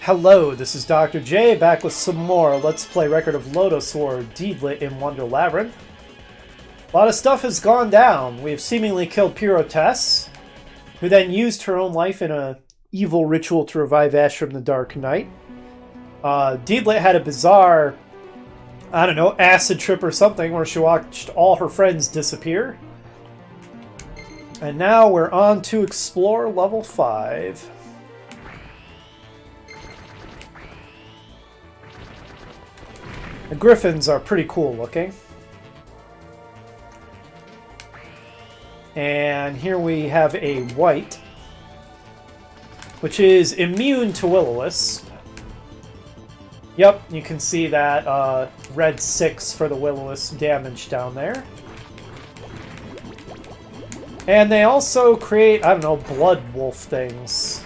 Hello, this is Dr. J, back with some more Let's Play Record of Lodoss War, Deedlit in Wonder Labyrinth. A lot of stuff has gone down. We have seemingly killed Pyrotess, who then used her own life in a evil ritual to revive Ash from the Dark Knight. Deedlit had a bizarre, I don't know, acid trip or something where she watched all her friends disappear. And now we're on to explore level 5. The griffins are pretty cool looking. And here we have a white, which is immune to Will-O-Wisp. Yep, you can see that red 6 for the Will-O-Wisp damage down there. And they also create, I don't know, blood wolf things.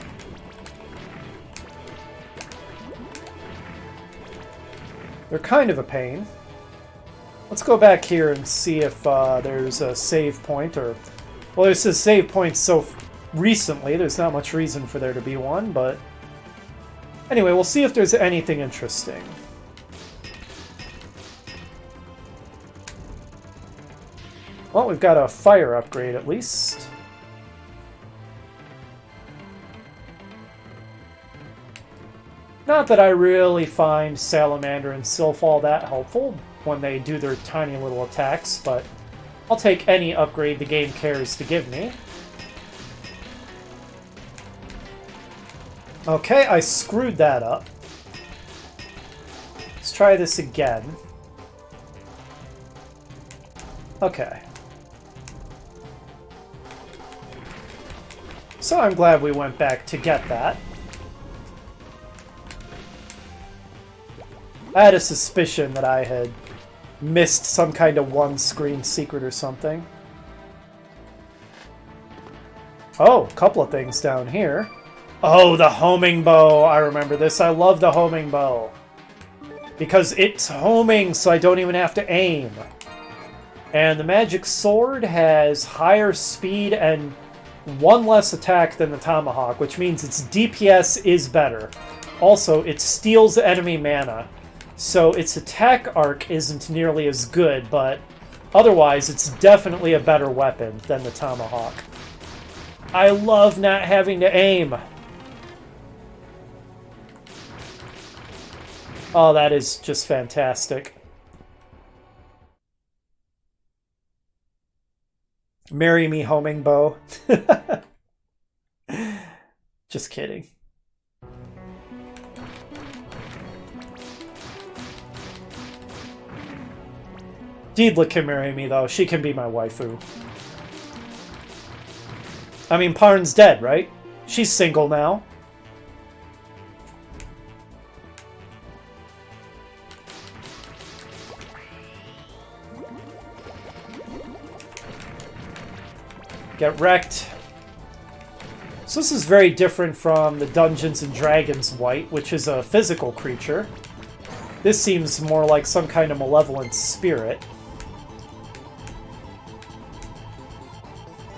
They're kind of a pain. Let's go back here and see if there's a save point, or... Well, there's a save point so recently, there's not much reason for there to be one, but... Anyway, we'll see if there's anything interesting. Well, we've got a fire upgrade at least. Not that I really find Salamander and Sylph all that helpful when they do their tiny little attacks, but I'll take any upgrade the game cares to give me. Okay, I screwed that up. Let's try this again. Okay. So I'm glad we went back to get that. I had a suspicion that I had missed some kind of one-screen secret or something. Oh, a couple of things down here. Oh, the homing bow! I remember this. I love the homing bow. Because it's homing, so I don't even have to aim. And the magic sword has higher speed and one less attack than the tomahawk, which means its DPS is better. Also, it steals enemy mana. So its attack arc isn't nearly as good, but otherwise it's definitely a better weapon than the tomahawk. I love not having to aim. Oh, that is just fantastic. Marry me, homing bow. Just kidding. Deedlit can marry me, though. She can be my waifu. I mean, Parn's dead, right? She's single now. Get wrecked. So this is very different from the Dungeons and Dragons white, which is a physical creature. This seems more like some kind of malevolent spirit.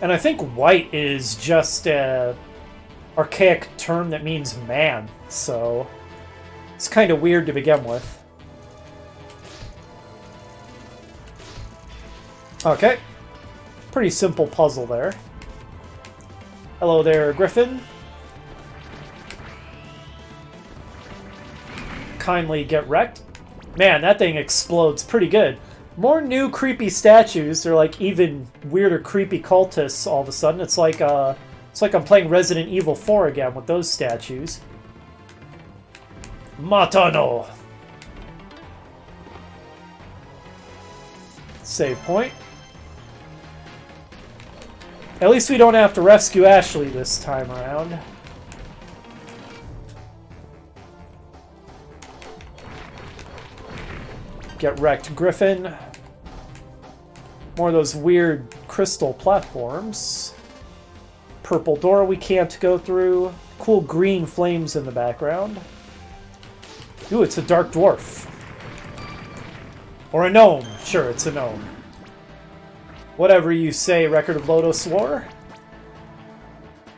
And I think white is just an archaic term that means man, so it's kind of weird to begin with. Okay. Pretty simple puzzle there. Hello there, Griffin. Kindly get wrecked. Man, that thing explodes pretty good. More new creepy statues. They're like even weirder creepy cultists all of a sudden. It's like I'm playing Resident Evil 4 again with those statues. Matano. Save point. At least we don't have to rescue Ashley this time around. Get wrecked, Griffin. More of those weird crystal platforms. Purple door we can't go through. Cool green flames in the background. Ooh, it's a dark dwarf. Or a gnome. Sure, it's a gnome. Whatever you say, Record of Lodoss War.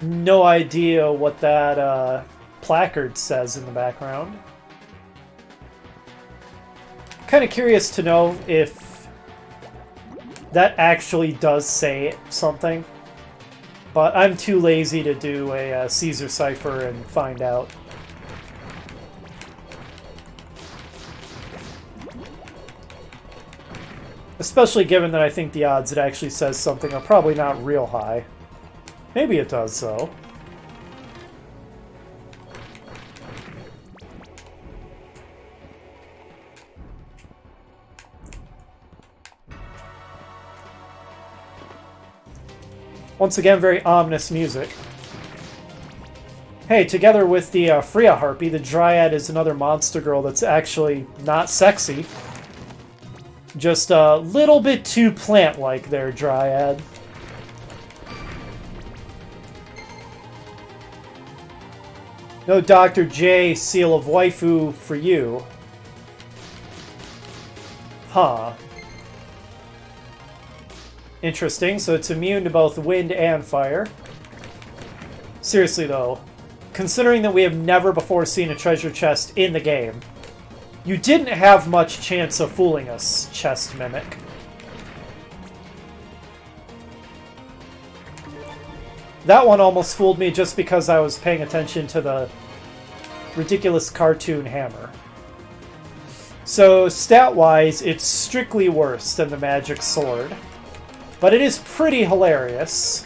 No idea what that placard says in the background. Kind of curious to know if that actually does say something, but I'm too lazy to do a Caesar cipher and find out. Especially given that I think the odds it actually says something are probably not real high. Maybe it does, though. Once again, very ominous music. Hey, together with the Freya Harpy, the Dryad is another monster girl that's actually not sexy. Just a little bit too plant-like there, Dryad. No Dr. J seal of waifu for you. Huh. Interesting, so it's immune to both wind and fire. Seriously though, considering that we have never before seen a treasure chest in the game, you didn't have much chance of fooling us, Chest Mimic. That one almost fooled me just because I was paying attention to the ridiculous cartoon hammer. So, stat-wise, it's strictly worse than the magic sword. But it is pretty hilarious.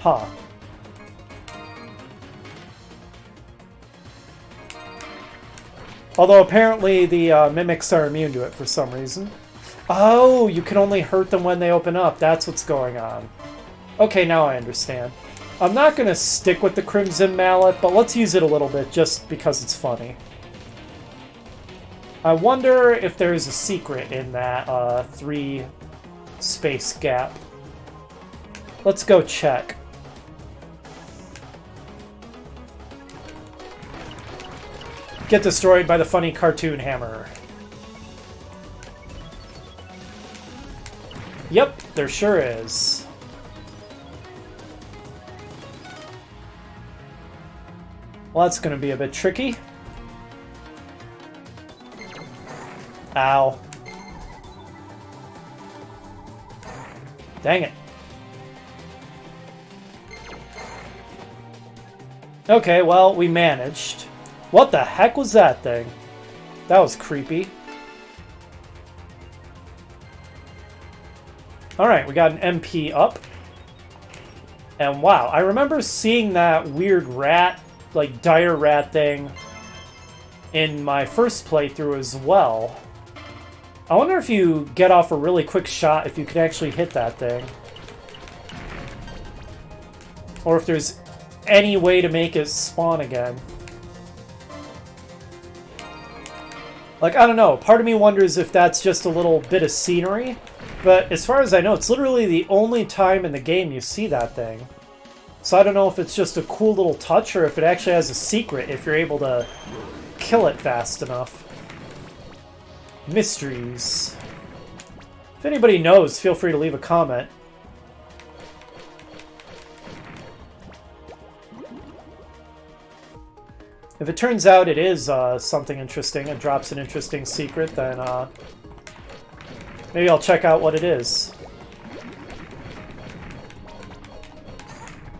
Huh. Although apparently the mimics are immune to it for some reason. Oh, you can only hurt them when they open up. That's what's going on. Okay, now I understand. I'm not going to stick with the Crimson Mallet, but let's use it a little bit just because it's funny. I wonder if there's a secret in that 3-space gap. Let's go check. Get destroyed by the funny cartoon hammer. Yep, there sure is. Well, that's going to be a bit tricky. Ow. Dang it. Okay, well, we managed. What the heck was that thing? That was creepy. Alright, we got an MP up. And wow, I remember seeing that weird rat, like dire rat thing in my first playthrough as well. I wonder if you get off a really quick shot, if you could actually hit that thing. Or if there's any way to make it spawn again. Like, I don't know, part of me wonders if that's just a little bit of scenery, but as far as I know, it's literally the only time in the game you see that thing. So I don't know if it's just a cool little touch, or if it actually has a secret if you're able to kill it fast enough. Mysteries. If anybody knows, feel free to leave a comment. If it turns out it is something interesting, it drops an interesting secret, then maybe I'll check out what it is.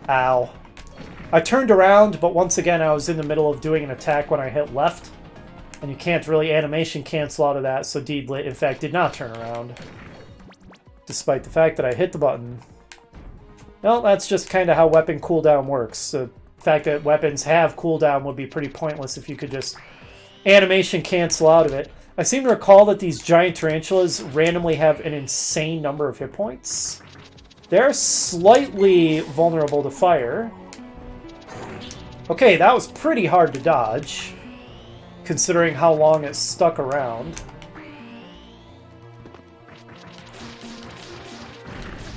Ow. I turned around, but once again I was in the middle of doing an attack when I hit left. And you can't really animation cancel out of that, so Deedlit, in fact, did not turn around. Despite the fact that I hit the button. Well, that's just kind of how weapon cooldown works. The fact that weapons have cooldown would be pretty pointless if you could just animation cancel out of it. I seem to recall that these giant tarantulas randomly have an insane number of hit points. They're slightly vulnerable to fire. Okay, that was pretty hard to dodge, considering how long it stuck around.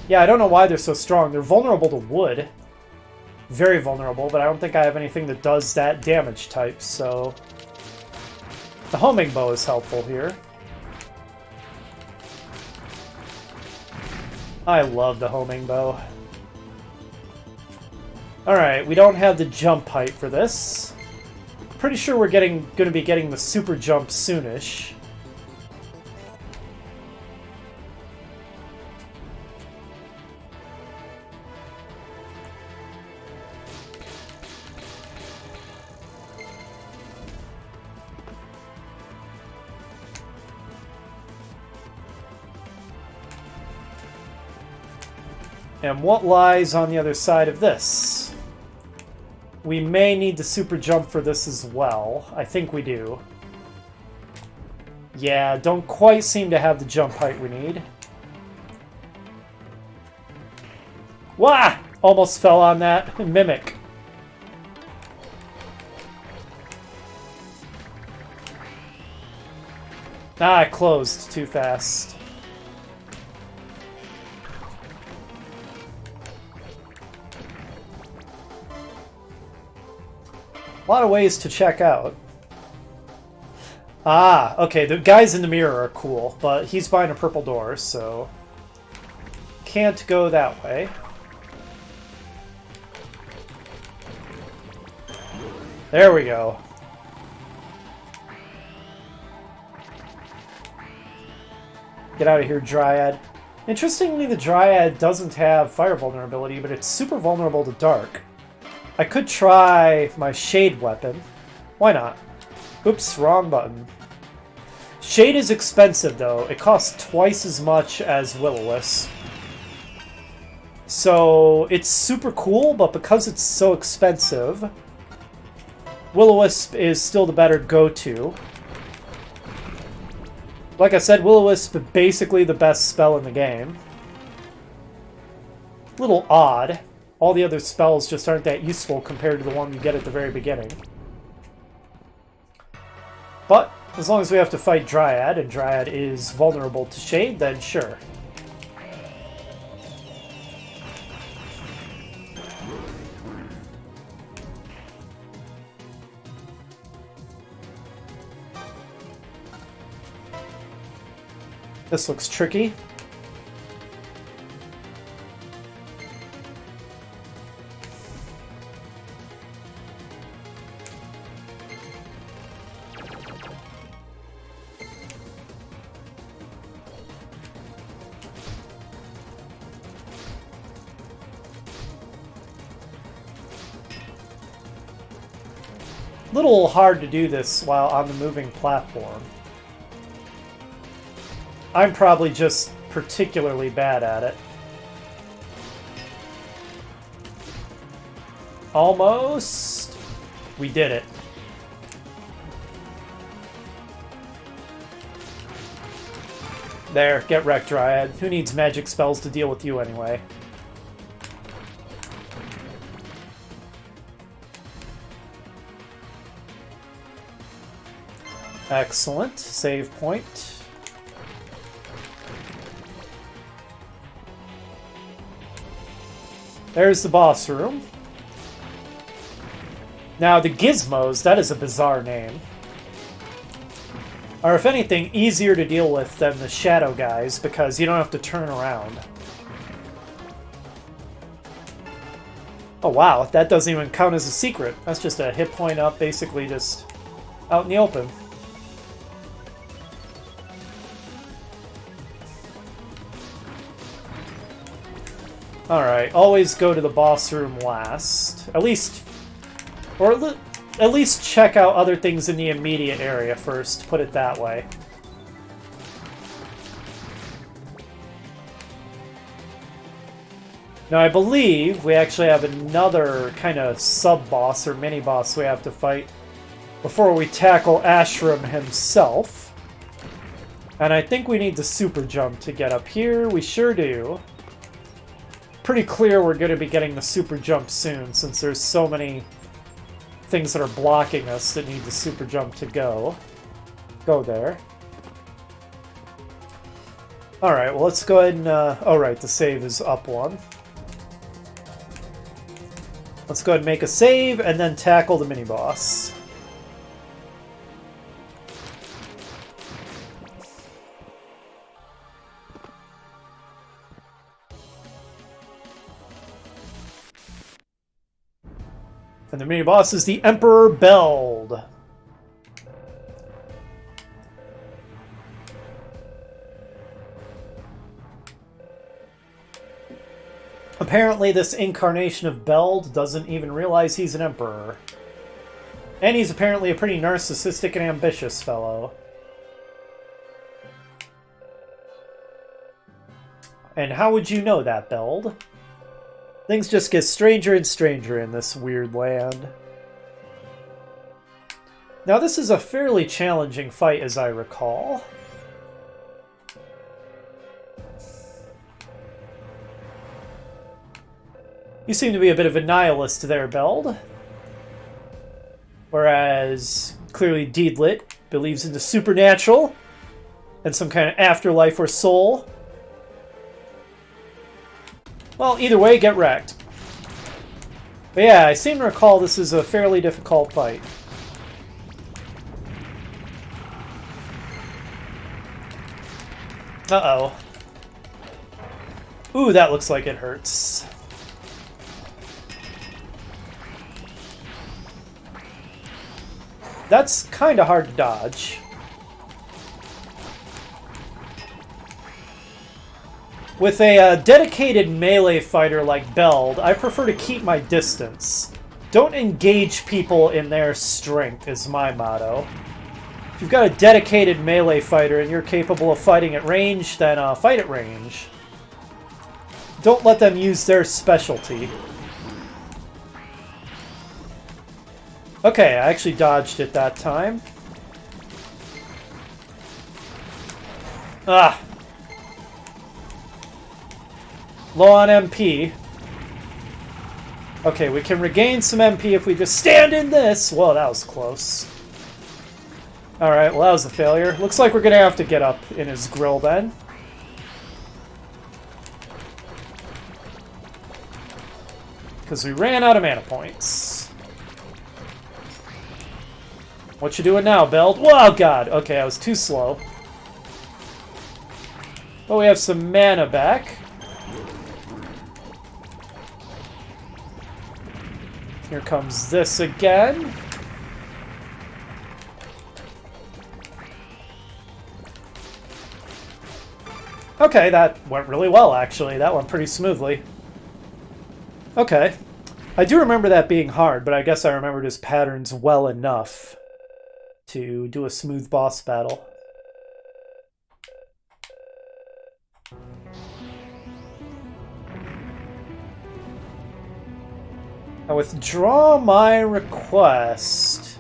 Yeah, I don't know why they're so strong. They're vulnerable to wood. Very vulnerable, but I don't think I have anything that does that damage type, so... The homing bow is helpful here. I love the homing bow. Alright, we don't have the jump height for this. Pretty sure we're going to be getting the super jump soonish. And what lies on the other side of this? We may need the super jump for this as well. I think we do. Yeah, don't quite seem to have the jump height we need. Wah! Almost fell on that mimic. Ah, it closed too fast. A lot of ways to check out. Ah, okay, the guys in the mirror are cool, but he's behind a purple door, so... Can't go that way. There we go. Get out of here, Dryad. Interestingly, the Dryad doesn't have fire vulnerability, but it's super vulnerable to dark. I could try my Shade weapon. Why not? Oops, wrong button. Shade is expensive, though. It costs twice as much as Will-O-Wisp. So, it's super cool, but because it's so expensive, Will-O-Wisp is still the better go-to. Like I said, Will-O-Wisp is basically the best spell in the game. A little odd. All the other spells just aren't that useful compared to the one you get at the very beginning. But, as long as we have to fight Dryad, and Dryad is vulnerable to Shade, then sure. This looks tricky. Little hard to do this while on the moving platform. I'm probably just particularly bad at it. Almost. We did it. There, get wrecked, Dryad. Who needs magic spells to deal with you anyway? Excellent. Save point. There's the boss room. Now, the Gizmos, that is a bizarre name. Are, if anything, easier to deal with than the Shadow guys, because you don't have to turn around. Oh wow, that doesn't even count as a secret. That's just a hit point up, basically just out in the open. Alright, always go to the boss room last. At least check out other things in the immediate area first, put it that way. Now I believe we actually have another kind of sub-boss or mini-boss we have to fight before we tackle Ashram himself. And I think we need the super jump to get up here. We sure do. Pretty clear we're going to be getting the super jump soon, since there's so many things that are blocking us that need the super jump to go. Go there. Alright, well let's go ahead and... oh right, the save is up one. Let's go ahead and make a save, and then tackle the mini-boss. And the mini-boss is the Emperor Beld. Apparently this incarnation of Beld doesn't even realize he's an emperor. And he's apparently a pretty narcissistic and ambitious fellow. And how would you know that, Beld? Things just get stranger and stranger in this weird land. Now this is a fairly challenging fight, as I recall. You seem to be a bit of a nihilist there, Beld. Whereas, clearly Deedlit believes in the supernatural and some kind of afterlife or soul. Well, either way, get wrecked. But yeah, I seem to recall this is a fairly difficult fight. Uh-oh. Ooh, that looks like it hurts. That's kind of hard to dodge. With a dedicated melee fighter like Beld, I prefer to keep my distance. Don't engage people in their strength is my motto. If you've got a dedicated melee fighter and you're capable of fighting at range, then fight at range. Don't let them use their specialty. Okay, I actually dodged it that time. Ah! Low on MP. Okay, we can regain some MP if we just stand in this! Whoa, that was close. Alright, well that was a failure. Looks like we're gonna have to get up in his grill then. Because we ran out of mana points. What you doing now, Beld? Whoa, God! Okay, I was too slow. But we have some mana back. Here comes this again. Okay, that went really well, actually. That went pretty smoothly. Okay. I do remember that being hard, but I guess I remembered his patterns well enough to do a smooth boss battle. I withdraw my request.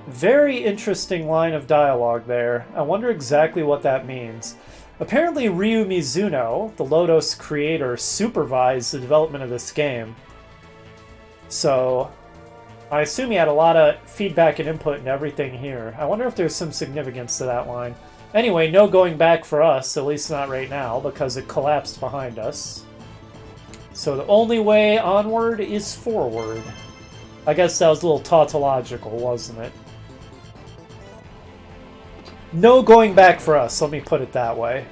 Very interesting line of dialogue there. I wonder exactly what that means. Apparently Ryu Mizuno, the Lodoss creator, supervised the development of this game. So I assume he had a lot of feedback and input and everything here. I wonder if there's some significance to that line. Anyway, no going back for us, at least not right now, because it collapsed behind us. So the only way onward is forward. I guess that was a little tautological, wasn't it? No going back for us, let me put it that way.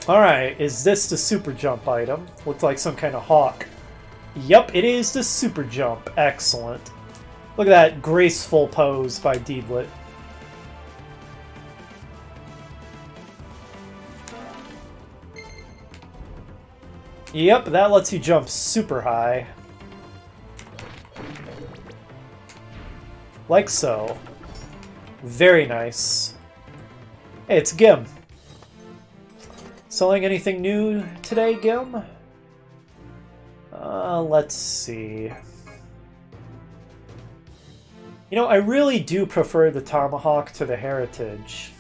Alright, is this the super jump item? Looked like some kind of hawk. Yep, it is the super jump. Excellent. Look at that graceful pose by Deedlit. Yep, that lets you jump super high. Like so. Very nice. Hey, it's Gim. Selling anything new today, Gim? Let's see. You know, I really do prefer the Tomahawk to the Heritage.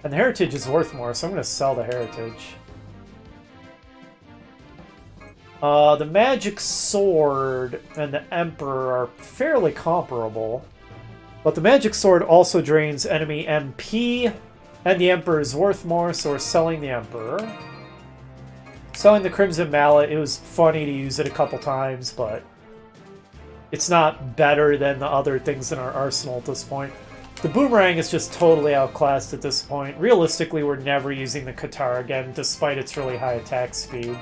And the Heritage is worth more, so I'm going to sell the Heritage. The Magic Sword and the Emperor are fairly comparable. But the Magic Sword also drains enemy MP, and the Emperor is worth more, so we're selling the Emperor. Selling the Crimson Mallet, it was funny to use it a couple times, but it's not better than the other things in our arsenal at this point. The Boomerang is just totally outclassed at this point. Realistically, we're never using the Katara again, despite its really high attack speed.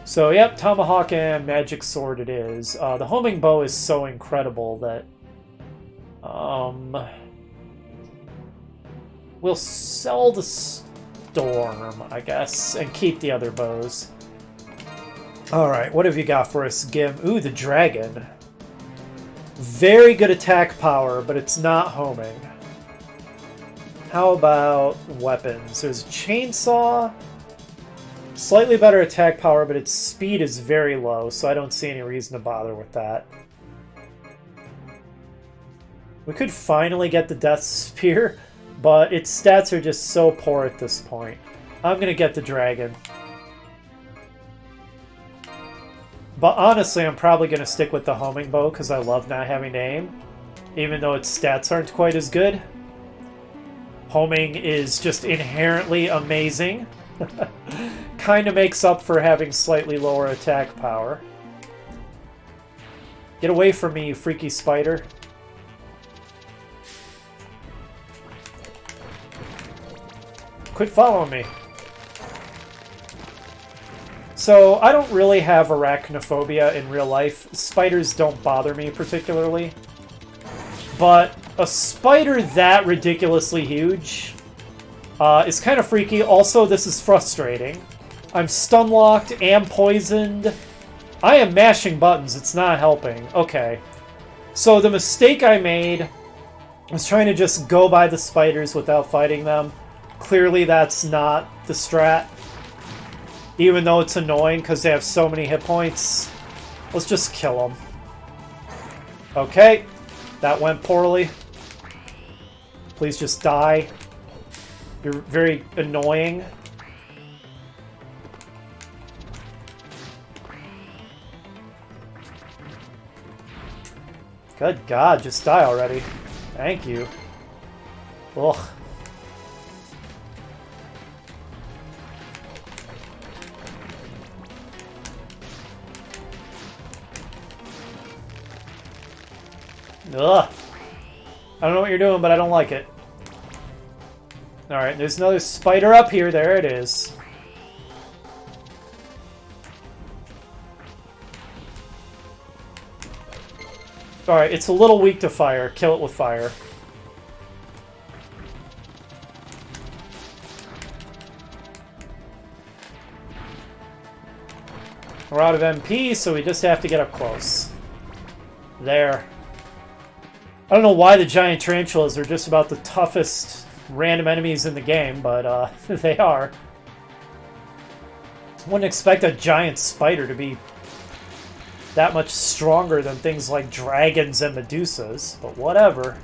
So, yep, Tomahawk and Magic Sword it is. The homing bow is so incredible that... we'll sell the Storm, I guess, and keep the other bows. Alright, what have you got for us, Gim? Ooh, the Dragon. Very good attack power, but it's not homing. How about weapons? There's Chainsaw. Slightly better attack power, but its speed is very low, so I don't see any reason to bother with that. We could finally get the Death Spear, but its stats are just so poor at this point. I'm gonna get the Dragon. But honestly, I'm probably gonna stick with the homing bow because I love not having to aim, even though its stats aren't quite as good. Homing is just inherently amazing. Kind of makes up for having slightly lower attack power. Get away from me, you freaky spider. Quit following me. So, I don't really have arachnophobia in real life. Spiders don't bother me particularly. But a spider that ridiculously huge is kind of freaky. Also, this is frustrating. I'm stun-locked and poisoned. I am mashing buttons. It's not helping. Okay. So the mistake I made was trying to just go by the spiders without fighting them. Clearly, that's not the strat. Even though it's annoying because they have so many hit points. Let's just kill them. Okay. That went poorly. Please just die. You're very annoying. Good God, just die already. Thank you. Ugh. Ugh. I don't know what you're doing, but I don't like it. Alright, there's another spider up here. There it is. Alright, it's a little weak to fire. Kill it with fire. We're out of MP, so we just have to get up close. There. I don't know why the giant tarantulas are just about the toughest random enemies in the game, but they are. Wouldn't expect a giant spider to be that much stronger than things like dragons and medusas, but whatever.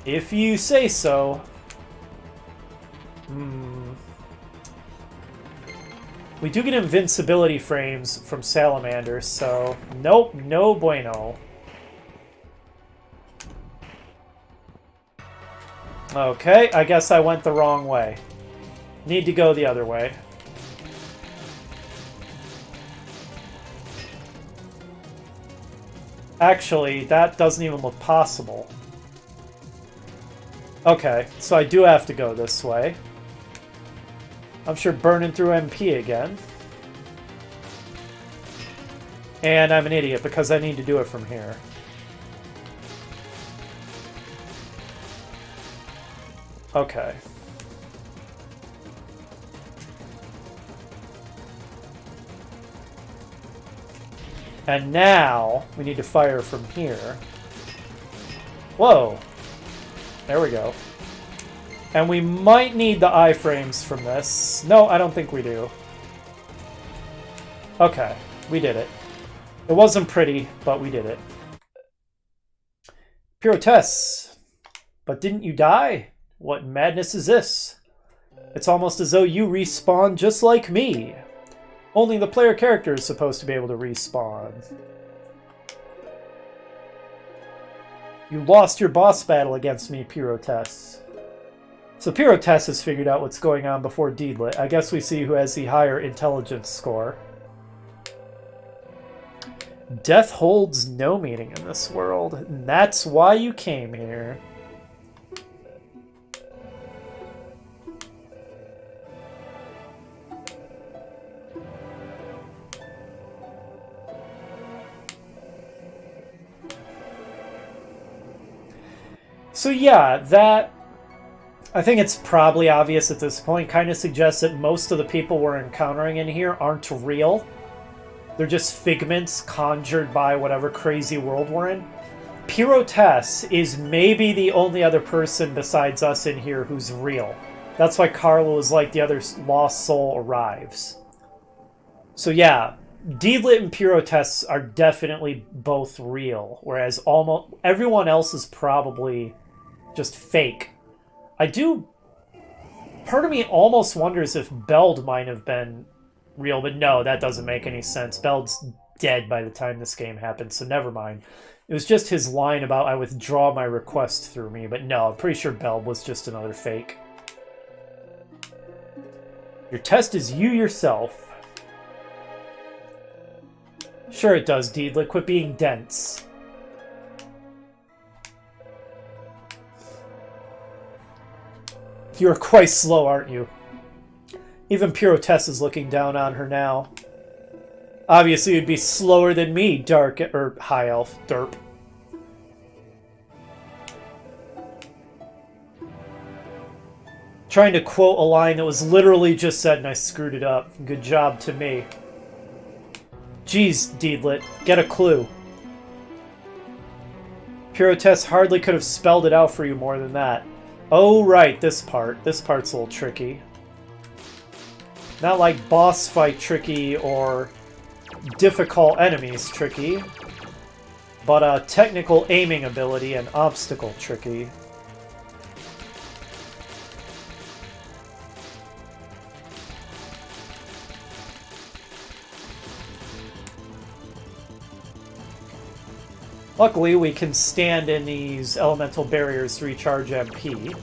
If you say so. We do get invincibility frames from salamanders, so nope, no bueno. Okay, I guess I went the wrong way. Need to go the other way. Actually, that doesn't even look possible. Okay, so I do have to go this way. I'm sure burning through MP again. And I'm an idiot because I need to do it from here. Okay. And now we need to fire from here. Whoa. There we go. And we might need the iframes from this. No, I don't think we do. Okay, we did it. It wasn't pretty, but we did it. Pyrotess. But didn't you die? What madness is this? It's almost as though you respawn just like me. Only the player character is supposed to be able to respawn. You lost your boss battle against me, Pyrotess. So Pyrotess has figured out what's going on before Deedlit. I guess we see who has the higher intelligence score. Death holds no meaning in this world, and that's why you came here. So yeah, that... I think it's probably obvious at this point. Kind of suggests that most of the people we're encountering in here aren't real. They're just figments conjured by whatever crazy world we're in. Pyrotess is maybe the only other person besides us in here who's real. That's why Carlo is like the other lost soul arrives. So yeah, Deedlit and Pyrotess are definitely both real, whereas almost everyone else is probably just fake. Part of me almost wonders if Beld might have been real, but no, that doesn't make any sense. Beld's dead by the time this game happened, so never mind. It was just his line about I withdraw my request through me, but no, I'm pretty sure Beld was just another fake. Your test is you yourself. Sure it does, Deedlit. Quit being dense. You're quite slow, aren't you? Even Pyrotess is looking down on her now. Obviously, you'd be slower than me, Dark or High Elf, derp. Trying to quote a line that was literally just said and I screwed it up. Good job to me. Jeez, Deedlit, get a clue. Pyrotess hardly could have spelled it out for you more than that. Oh, right, this part. This part's a little tricky. Not like boss fight tricky or difficult enemies tricky, but technical aiming ability and obstacle tricky. Luckily, we can stand in these elemental barriers to recharge MP.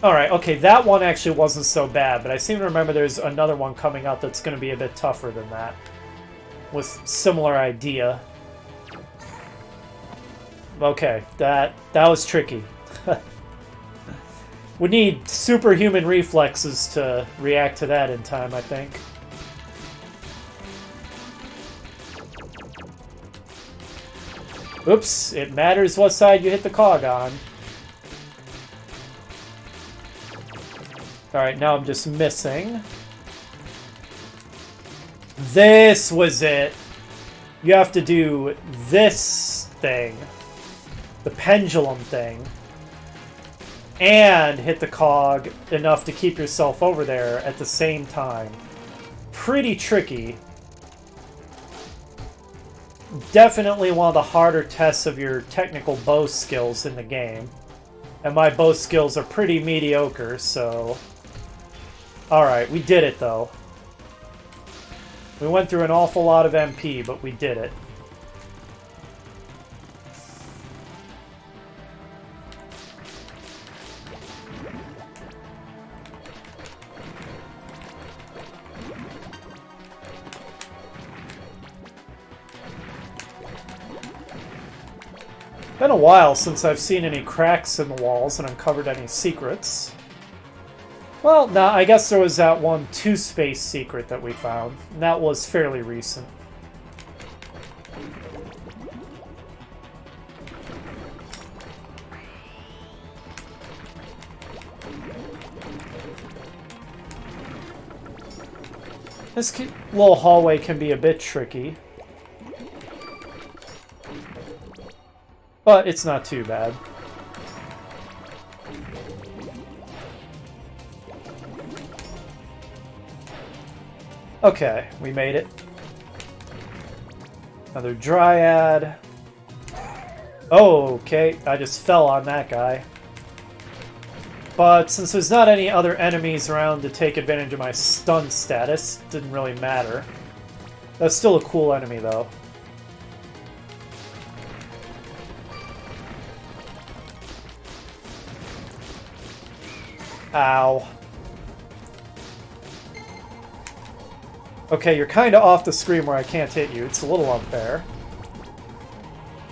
Alright, okay, that one actually wasn't so bad, but I seem to remember there's another one coming up that's going to be a bit tougher than that. With similar idea. Okay, that was tricky. Would need superhuman reflexes to react to that in time, I think. Oops, it matters what side you hit the cog on. Alright, now I'm just missing. This was it. You have to do this thing. The pendulum thing. And hit the cog enough to keep yourself over there at the same time. Pretty tricky. Definitely one of the harder tests of your technical bow skills in the game. And my bow skills are pretty mediocre, so... Alright, we did it, though. We went through an awful lot of MP, but we did it. Been a while since I've seen any cracks in the walls and uncovered any secrets. Well, nah, I guess there was that one two-space secret that we found, and that was fairly recent. This little hallway can be a bit tricky. But it's not too bad. Okay, we made it. Another dryad. Oh, okay, I just fell on that guy. But since there's not any other enemies around to take advantage of my stun status, it didn't really matter. That's still a cool enemy, though. Ow. Okay, you're kind of off the screen where I can't hit you. It's a little unfair.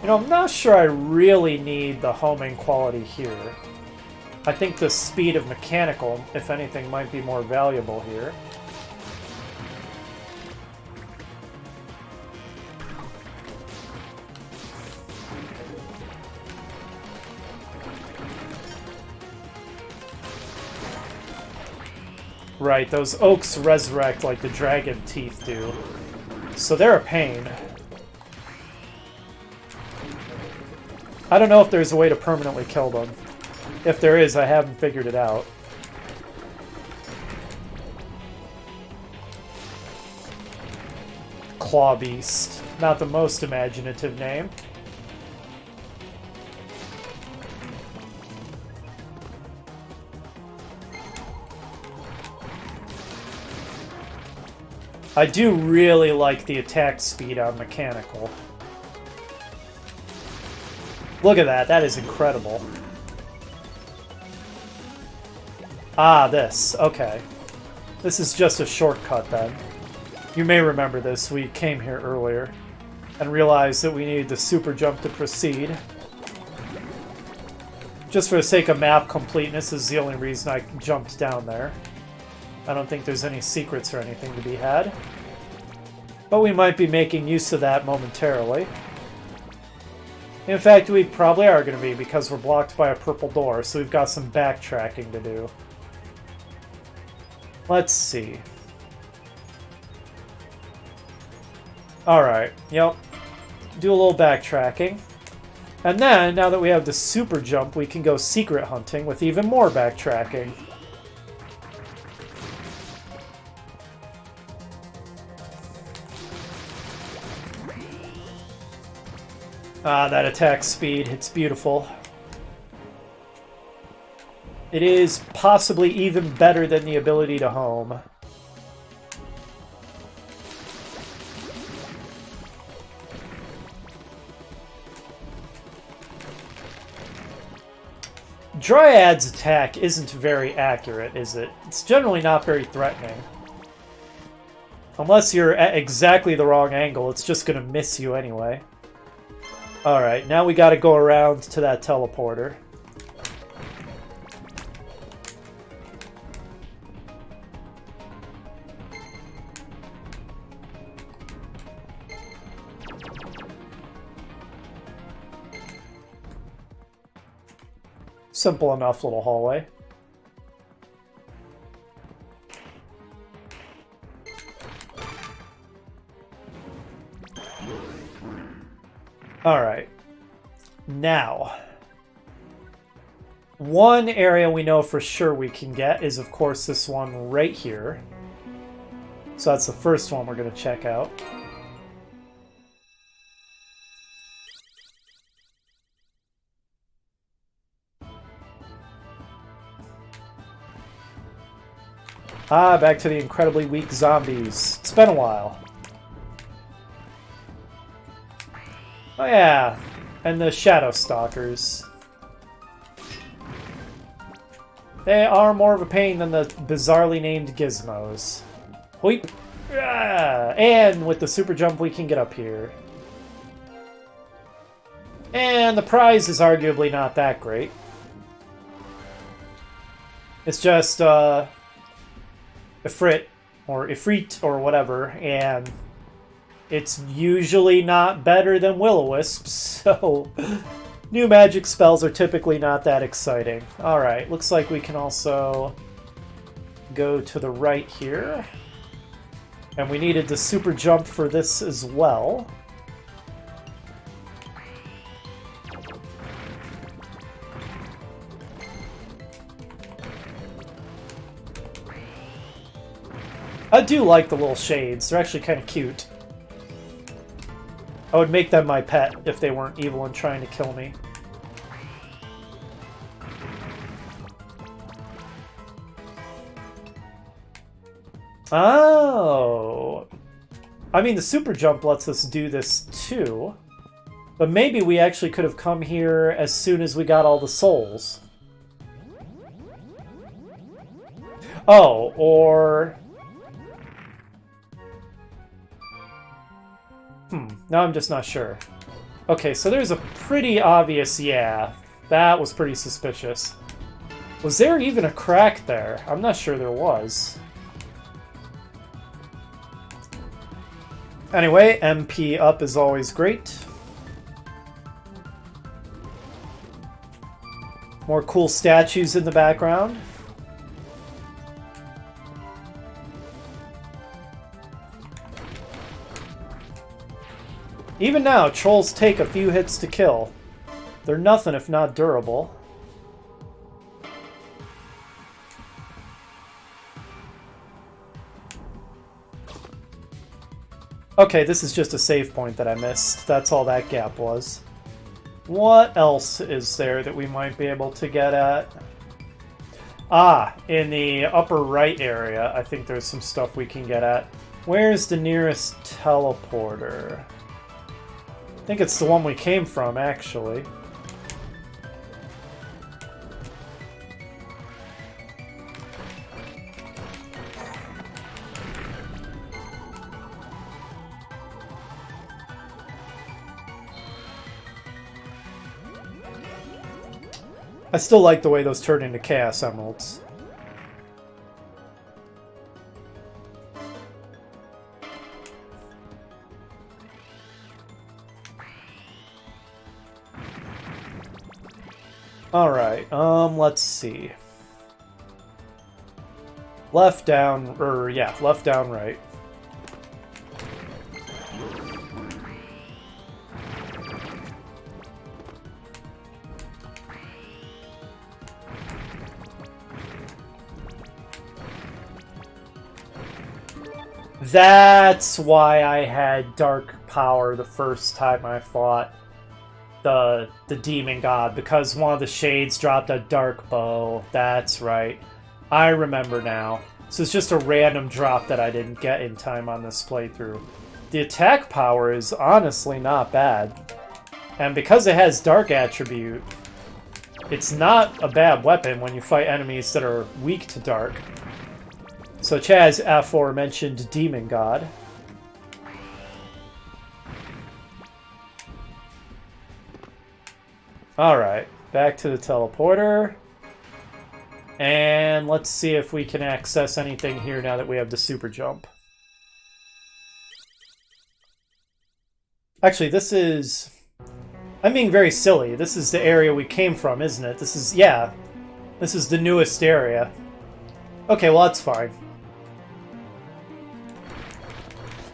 You know, I'm not sure I really need the homing quality here. I think the speed of mechanical, if anything, might be more valuable here. Right, those oaks resurrect like the dragon teeth do. So they're a pain. I don't know if there's a way to permanently kill them. If there is, I haven't figured it out. Claw Beast. Not the most imaginative name. I do really like the attack speed on mechanical. Look at that, that is incredible. Ah, this. Okay. This is just a shortcut then. You may remember this, we came here earlier and realized that we needed the super jump to proceed. Just for the sake of map completeness is the only reason I jumped down there. I don't think there's any secrets or anything to be had. But we might be making use of that momentarily. In fact, we probably are going to be because we're blocked by a purple door, so we've got some backtracking to do. Let's see. Alright, yep. Do a little backtracking. And then, now that we have the super jump, we can go secret hunting with even more backtracking. Ah, that attack speed, it's beautiful. It is possibly even better than the ability to home. Dryad's attack isn't very accurate, is it? It's generally not very threatening. Unless you're at exactly the wrong angle, it's just gonna miss you anyway. Alright, now we gotta go around to that teleporter. Simple enough little hallway. Alright. Now, one area we know for sure we can get is, of course, this one right here. So that's the first one we're going to check out. Ah, back to the incredibly weak zombies. It's been a while. Oh yeah, and the Shadow Stalkers. They are more of a pain than the bizarrely named Gizmos. Hoip! Ah, and with the super jump we can get up here. And the prize is arguably not that great. It's just, Ifrit, or Ifrit, or whatever, and it's usually not better than Will-O-Wisps, so new magic spells are typically not that exciting. Alright, looks like we can also go to the right here. And we needed the super jump for this as well. I do like the little shades, they're actually kind of cute. I would make them my pet if they weren't evil and trying to kill me. Oh! I mean, the super jump lets us do this too. But maybe we actually could have come here as soon as we got all the souls. Oh, or... now I'm just not sure. Okay, so there's a pretty obvious, yeah. That was pretty suspicious. Was there even a crack there? I'm not sure there was. Anyway, MP up is always great. More cool statues in the background. Even now, trolls take a few hits to kill. They're nothing if not durable. Okay, this is just a save point that I missed. That's all that gap was. What else is there that we might be able to get at? Ah, in the upper right area, I think there's some stuff we can get at. Where's the nearest teleporter? I think it's the one we came from, actually. I still like the way those turn into Chaos Emeralds. Alright, let's see. Left down, left down, right. That's why I had dark power the first time I fought the demon god, because one of the shades dropped a dark bow. That's right. I remember now. So it's just a random drop that I didn't get in time on this playthrough. The attack power is honestly not bad. And because it has dark attribute, it's not a bad weapon when you fight enemies that are weak to dark. Such as aforementioned demon god. Alright, back to the teleporter. And let's see if we can access anything here now that we have the super jump. Actually, this is... I'm being very silly. This is the area we came from, isn't it? This is... yeah. This is the newest area. Okay, well, that's fine.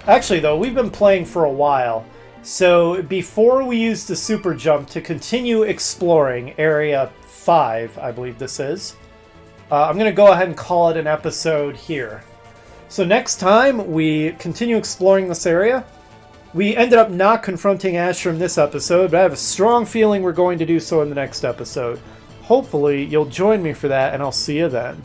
Actually, though, we've been playing for a while. So, before we use the super jump to continue exploring Area 5, I believe this is, I'm going to go ahead and call it an episode here. So next time we continue exploring this area. We ended up not confronting Ashram this episode, but I have a strong feeling we're going to do so in the next episode. Hopefully, you'll join me for that, and I'll see you then.